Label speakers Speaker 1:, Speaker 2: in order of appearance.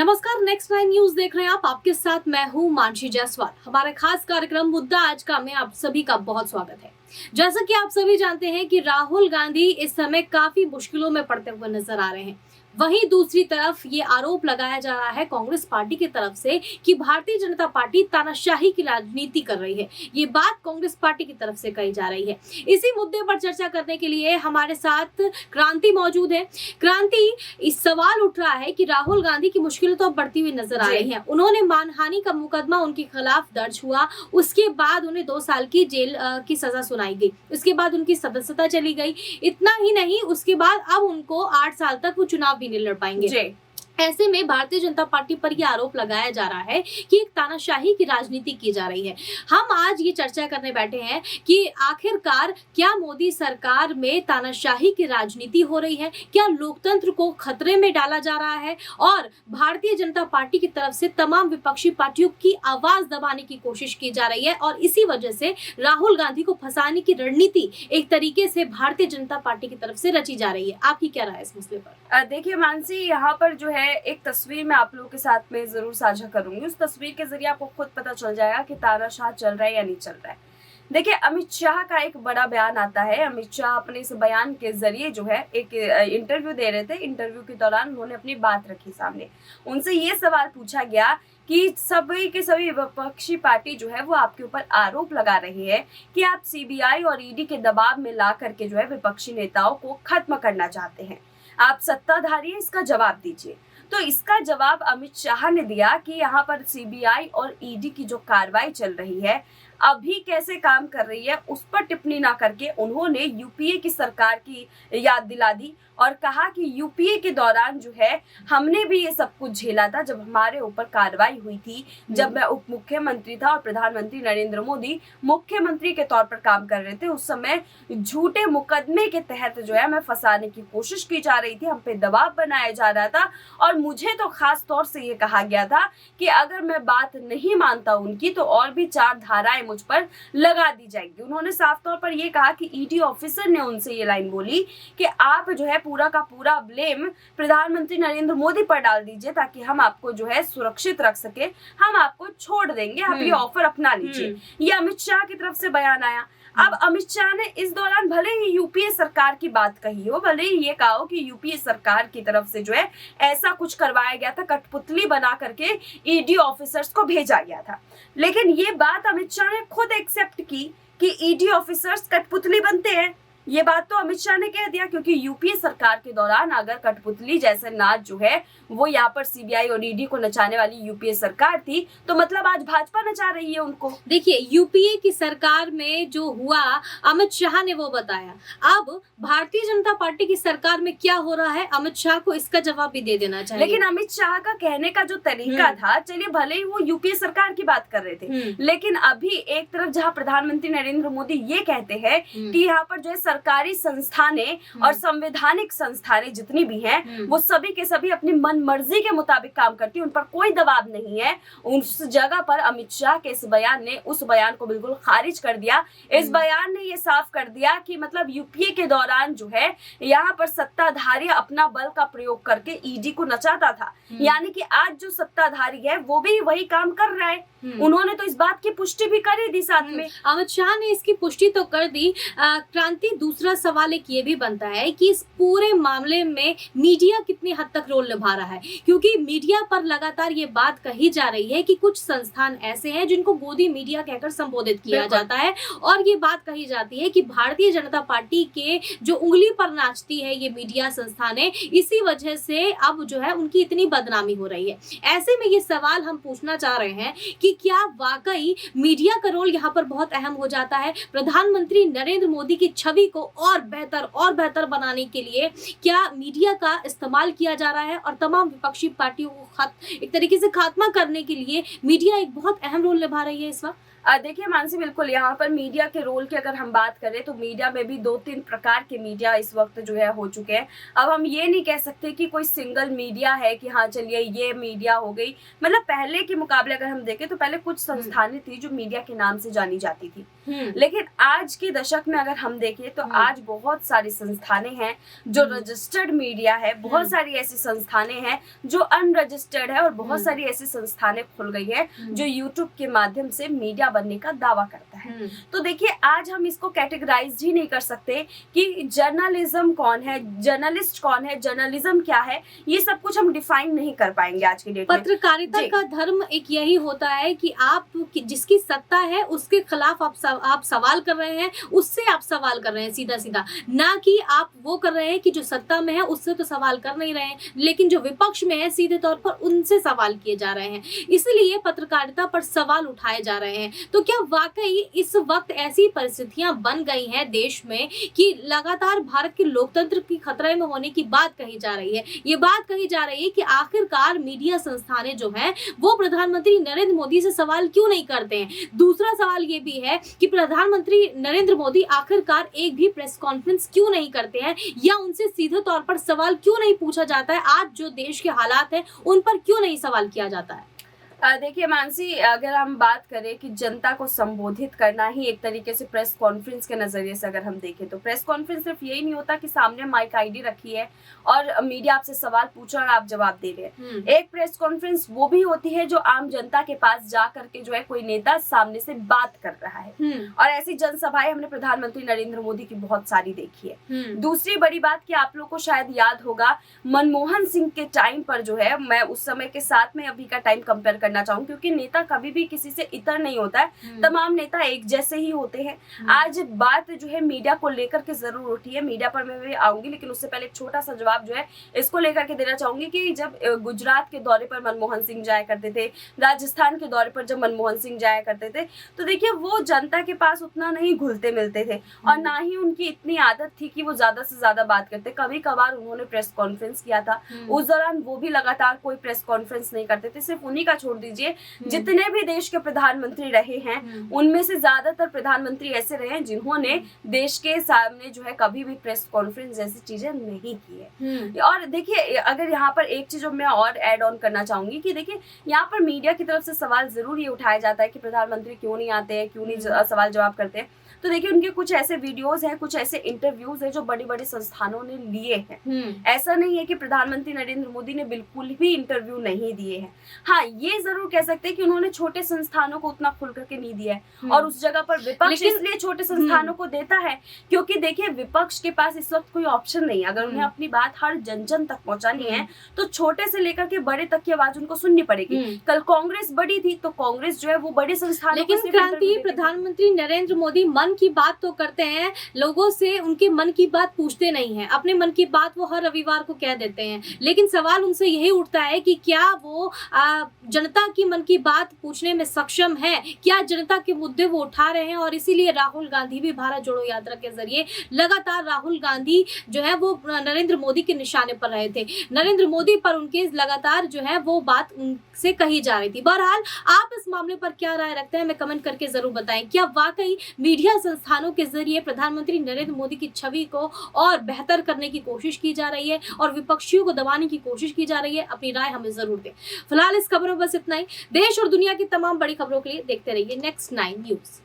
Speaker 1: नमस्कार, next 9 news देख रहे हैं आप। आपके साथ मैं हूं मानसी जायसवाल। हमारा खास कार्यक्रम मुद्दा आज का में आप सभी का बहुत स्वागत है। जैसा कि आप सभी जानते हैं कि राहुल गांधी इस समय काफी मुश्किलों में पड़ते हुए नजर आ रहे हैं। वहीं दूसरी तरफ ये आरोप लगाया जा रहा है कांग्रेस पार्टी की तरफ से कि भारतीय जनता पार्टी तानाशाही की राजनीति कर रही है। ये बात कांग्रेस पार्टी की तरफ से कही जा रही है। इसी मुद्दे पर चर्चा करने के लिए हमारे साथ क्रांति मौजूद है। क्रांति, इस सवाल उठ रहा है कि राहुल गांधी की मुश्किलें तो अब बढ़ती हुई नजर आ रही हैं। उन्होंने मानहानि का मुकदमा उनके खिलाफ दर्ज हुआ, उसके बाद उन्हें 2 साल की जेल की सजा सुनाई गई। उसके बाद उनकी सदस्यता चली गई। इतना ही नहीं, उसके बाद अब उनको 8 साल तक वो चुनाव भी नहीं लड़ पाएंगे। ऐसे में भारतीय जनता पार्टी पर यह आरोप लगाया जा रहा है कि एक तानाशाही की राजनीति की जा रही है। हम आज ये चर्चा करने बैठे हैं कि आखिरकार क्या मोदी सरकार में तानाशाही की राजनीति हो रही है, क्या लोकतंत्र को खतरे में डाला जा रहा है और भारतीय जनता पार्टी की तरफ से तमाम विपक्षी पार्टियों की आवाज दबाने की कोशिश की जा रही है और इसी वजह से राहुल गांधी को फंसाने की रणनीति एक तरीके से भारतीय जनता पार्टी की तरफ से रची जा रही है। आपकी क्या राय है इस मसले पर?
Speaker 2: देखिए मानसी, यहाँ पर जो है एक तस्वीर मैं आप लोगों के साथ में जरूर साझा करूंगी। उस तस्वीर के जरिए आपको खुद पता चल जाएगा कि तानाशाह चल रहा है या नहीं चल रहा है। देखिए, अमित शाह का एक बड़ा बयान आता है। अमित शाह अपने इस बयान के जरिए जो है एक इंटरव्यू दे रहे थे। इंटरव्यू के दौरान उन्होंने अपनी बात रखी सामने। उनसे ये सवाल पूछा गया कि सभी के सभी विपक्षी पार्टी जो है वो आपके ऊपर आरोप लगा रही है कि आप सीबीआई और ईडी के दबाव में ला करके जो है विपक्षी नेताओं को खत्म करना चाहते हैं। आप सत्ताधारी हैं, इसका जवाब दीजिए। तो इसका जवाब अमित शाह ने दिया कि यहाँ पर सीबीआई और ईडी की जो कार्रवाई चल रही है अभी कैसे काम कर रही है उस पर टिप्पणी ना करके उन्होंने यूपीए की सरकार की याद दिला दी और कहा कि यूपीए के दौरान जो है हमने भी ये सब कुछ झेला था। जब हमारे ऊपर कार्रवाई हुई थी, जब मैं उप मुख्यमंत्री था और प्रधानमंत्री नरेंद्र मोदी मुख्यमंत्री के तौर पर काम कर रहे थे, उस समय झूठे मुकदमे के तहत जो है मैं फंसाने की कोशिश की जा रही थी, हम पे दबाव बनाया जा रहा था और मुझे तो खास तौर से ये कहा गया था कि अगर मैं बात नहीं मानता उनकी तो और भी 4 धाराएं मुझ पर लगा दी जाएगी। उन्होंने साफ तौर पर यह कहा कि ईडी ऑफिसर ने उनसे ये लाइन बोली कि आप जो है पूरा का पूरा ब्लेम प्रधानमंत्री नरेंद्र मोदी पर डाल दीजिए ताकि हम आपको जो है सुरक्षित रख सके, हम आपको छोड़ देंगे, आप ये ऑफर अपना लीजिए। ये अमित शाह की तरफ से बयान आया। अब अमित शाह ने इस दौरान भले ही यूपीए सरकार की बात कही हो, भले ही ये कहा हो कि यूपीए सरकार की तरफ से जो है ऐसा कुछ करवाया गया था, कठपुतली बना करके ईडी ऑफिसर्स को भेजा गया था, लेकिन ये बात अमित शाह ने खुद एक्सेप्ट की कि ईडी ऑफिसर्स कठपुतली बनते हैं। ये बात तो अमित शाह ने कह दिया, क्योंकि यूपीए सरकार के दौरान अगर कठपुतली जैसे नाच जो है वो यहाँ पर सीबीआई और ईडी को नचाने वाली यूपीए सरकार थी, तो मतलब आज भाजपा नचा रही है उनको।
Speaker 1: देखिए, यूपीए की सरकार में जो हुआ अमित शाह ने वो बताया। अब भारतीय जनता पार्टी की सरकार में क्या हो रहा है, अमित शाह को इसका जवाब भी दे देना चाहिए।
Speaker 2: लेकिन अमित शाह का कहने का जो तरीका था, चलिए भले ही वो यूपीए सरकार की बात कर रहे थे, लेकिन अभी एक तरफ जहाँ प्रधानमंत्री नरेंद्र मोदी ये कहते हैं कि यहाँ पर जो है सरकारी संस्थानें और संवैधानिक संस्थानें जितनी भी हैं वो सभी के सभी अपनी मन मर्जी के मुताबिक काम करती है, उन पर कोई दबाव नहीं है। उस जगह पर अमित शाह के इस बयान ने उस बयान को बिल्कुल खारिज कर दिया। इस बयान ने ये साफ कर दिया कि मतलब यूपीए के दौरान जो है यहाँ पर सत्ताधारी अपना बल का प्रयोग करके ईडी को नचाता था, यानी कि आज जो सत्ताधारी है वो भी वही काम कर रहा है। उन्होंने तो इस बात की पुष्टि भी कर दी साथ में।
Speaker 1: अमित शाह ने इसकी पुष्टि तो कर दी। क्रांति, दूसरा सवाल एक ये भी बनता है कि इस पूरे मामले में मीडिया कितनी हद तक रोल निभा रहा है, क्योंकि मीडिया पर लगातार ये बात कही जा रही है कि कुछ संस्थान ऐसे हैं जिनको गोदी मीडिया कहकर संबोधित किया जाता है और ये बात कही जाती है कि भारतीय जनता पार्टी के जो उंगली पर नाचती है ये मीडिया संस्थानें, इसी वजह से अब जो है उनकी इतनी बदनामी हो रही है। ऐसे में ये सवाल हम पूछना चाह रहे हैं कि क्या वाकई मीडिया का रोल यहाँ पर बहुत अहम हो जाता है? प्रधानमंत्री नरेंद्र मोदी की छवि को और बेहतर बनाने के लिए क्या मीडिया का इस्तेमाल किया जा रहा है और तमाम विपक्षी पार्टियों को एक तरीके से खात्मा करने के लिए मीडिया एक बहुत अहम रोल निभा रही है इस वक्त?
Speaker 2: देखिए मानसी, बिल्कुल यहाँ पर मीडिया के रोल की अगर हम बात करें तो मीडिया में भी 2-3 प्रकार के मीडिया इस वक्त जो है हो चुके हैं। अब हम ये नहीं कह सकते कि कोई सिंगल मीडिया है कि हाँ चलिए ये मीडिया हो गई। मतलब पहले के मुकाबले अगर हम देखें तो पहले कुछ संस्थानें थी जो मीडिया के नाम से जानी जाती थी, लेकिन आज के दशक में अगर हम देखें तो आज बहुत सारी संस्थानें हैं जो रजिस्टर्ड मीडिया है, बहुत सारी ऐसी संस्थानें हैं जो अनरजिस्टर्ड है, और बहुत सारी ऐसी संस्थानें खुल गई है जो यूट्यूब के माध्यम से मीडिया बनने का दावा करता है। तो देखिए आज हम इसको कैटेगराइज ही नहीं कर सकते कि जर्नलिज्म कौन है, जर्नलिस्ट कौन है, जर्नलिज्म क्या है, ये सब कुछ हम डिफाइन नहीं कर पाएंगे आज की डेट में।
Speaker 1: पत्रकारिता का धर्म एक यही होता है कि आप जिसकी सत्ता है उसके खिलाफ आप सवाल कर रहे हैं, उससे आप सवाल कर रहे हैं सीधा सीधा, ना कि आप वो कर रहे हैं कि जो सत्ता में है उससे तो सवाल कर नहीं रहे हैं, लेकिन जो विपक्ष में है सीधे तौर पर उनसे सवाल किए जा रहे हैं, इसलिए पत्रकारिता पर सवाल उठाए जा रहे हैं। तो क्या वाकई इस वक्त ऐसी परिस्थितियां बन गई हैं देश में कि लगातार भारत के लोकतंत्र की खतरे में होने की बात कही जा रही है? ये बात कही जा रही है कि आखिरकार मीडिया संस्थानें जो हैं वो प्रधानमंत्री नरेंद्र मोदी से सवाल क्यों नहीं करते हैं। दूसरा सवाल ये भी है कि प्रधानमंत्री नरेंद्र मोदी आखिरकार एक भी प्रेस कॉन्फ्रेंस क्यों नहीं करते हैं, या उनसे सीधे तौर पर सवाल क्यों नहीं पूछा जाता है। आज जो देश के हालात हैं उन पर क्यों नहीं सवाल किया जाता है?
Speaker 2: देखिए मानसी, अगर हम बात करें कि जनता को संबोधित करना ही एक तरीके से प्रेस कॉन्फ्रेंस के नजरिए से अगर हम देखें तो प्रेस कॉन्फ्रेंस सिर्फ यही नहीं होता कि सामने माइक आईडी रखी है और मीडिया आपसे सवाल पूछ रहा है और आप जवाब दे रहे हैं। एक प्रेस कॉन्फ्रेंस वो भी होती है जो आम जनता के पास जा करके जो है कोई नेता सामने से बात कर रहा है, और ऐसी जनसभाएं हमने प्रधानमंत्री नरेंद्र मोदी की बहुत सारी देखी है। दूसरी बड़ी बात कि आप लोग को शायद याद होगा, मनमोहन सिंह के टाइम पर जो है, मैं उस समय के साथ में अभी का टाइम कंपेयर करना चाहूँ क्योंकि नेता कभी भी किसी से इतर नहीं होता है, तमाम नेता एक जैसे ही होते हैं। आज बात जो है मीडिया को लेकर के जरूर उठी है, मीडिया पर मैं भी आऊंगी, लेकिन उससे पहले एक छोटा सा जवाब जो है इसको लेकर के देना चाहूंगी कि जब गुजरात के दौरे पर मनमोहन सिंह जाया करते थे, राजस्थान के दौरे पर जब मनमोहन सिंह जाया करते थे, तो देखिए वो जनता के पास उतना नहीं घुलते मिलते थे और ना ही उनकी इतनी आदत थी कि वो ज्यादा से ज्यादा बात करते। कभी कभार उन्होंने प्रेस कॉन्फ्रेंस किया था, उस दौरान वो भी लगातार कोई प्रेस कॉन्फ्रेंस नहीं करते थे। सिर्फ उन्हीं का छोड़ दीजिए, जितने भी देश के प्रधानमंत्री रहे हैं उनमें से ज्यादातर प्रधानमंत्री ऐसे रहे हैं जिन्होंने देश के सामने जो है कभी भी प्रेस कॉन्फ्रेंस जैसी चीजें नहीं की है। और देखिए अगर यहाँ पर एक चीज मैं और ऐड ऑन करना चाहूंगी कि देखिए यहाँ पर मीडिया की तरफ से सवाल जरूर ये उठाया जाता है कि प्रधानमंत्री क्यों नहीं आते हैं, क्यों नहीं सवाल जवाब करते हैं। तो देखिए उनके कुछ ऐसे वीडियोस हैं, कुछ ऐसे इंटरव्यूज हैं जो बड़ी बड़ी संस्थानों ने लिए हैं। ऐसा नहीं है कि प्रधानमंत्री नरेंद्र मोदी ने बिल्कुल भी इंटरव्यू नहीं दिए हैं। हाँ, ये जरूर कह सकते हैं कि उन्होंने छोटे संस्थानों को उतना खुल करके नहीं दिया है, और उस जगह पर विपक्ष इसलिए छोटे संस्थानों को देता है क्योंकि देखिए विपक्ष के पास इस वक्त कोई ऑप्शन नहीं है। अगर उन्हें अपनी बात हर जन जन तक पहुंचानी है तो छोटे से लेकर के बड़े तक की आवाज उनको सुननी पड़ेगी। कल कांग्रेस बड़ी थी तो कांग्रेस जो है वो बड़े संस्थानों,
Speaker 1: लेकिन क्रांति प्रधानमंत्री नरेंद्र मोदी मन की बात तो करते हैं, लोगों से उनके मन की बात पूछते नहीं हैं। अपने मन की बात वो हर रविवार को कह देते हैं, लेकिन सवाल उनसे यही उठता है कि क्या वो जनता की मन की बात पूछने में सक्षम है, क्या जनता के मुद्दे वो उठा रहे हैं। और इसीलिए राहुल गांधी भी भारत जोड़ो यात्रा के जरिए लगातार राहुल गांधी जो है वो नरेंद्र मोदी के निशाने पर रहे थे, नरेंद्र मोदी पर उनके लगातार जो है वो बात उनसे कही जा रही थी। बहरहाल आप इस मामले पर क्या राय रखते हैं, हमें कमेंट करके जरूर बताएं। क्या वाकई मीडिया संस्थानों के जरिए प्रधानमंत्री नरेंद्र मोदी की छवि को और बेहतर करने की कोशिश की जा रही है और विपक्षियों को दबाने की कोशिश की जा रही है? अपनी राय हमें जरूर दें। फिलहाल इस खबरों बस इतना ही। देश और दुनिया की तमाम बड़ी खबरों के लिए देखते रहिए नेक्स्ट 9 न्यूज।